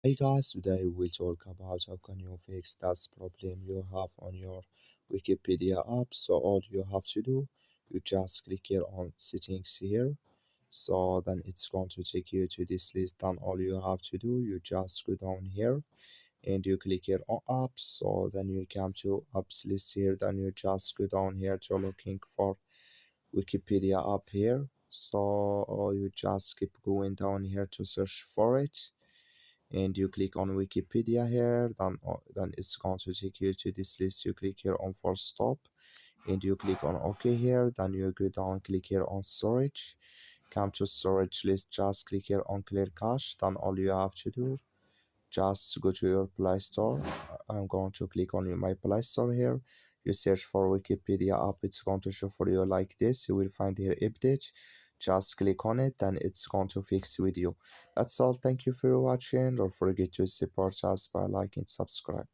Hey guys, today we'll talk about how can you fix that problem you have on your Wikipedia app. So all you have to do, you just click here on settings here. So then it's going to take you to this list. Then all you have to do, you just go down here and you click here on apps. So then you come to apps list here. Then you just go down here to looking for Wikipedia app here. So you just keep going down here to search for it and you click on Wikipedia here, then it's going to take you to this list. You click here on for stop and you click on OK here, then you go down, click here on storage, come to storage list, just click here on clear cache. Then all you have to do, just go to your Play Store. I'm going to click on my Play Store here. You search for Wikipedia app, it's going to show for you like this. You will find here update. Just click on it, then it's going to fix with you. That's all. Thank you for watching. Don't forget to support us by liking and subscribe.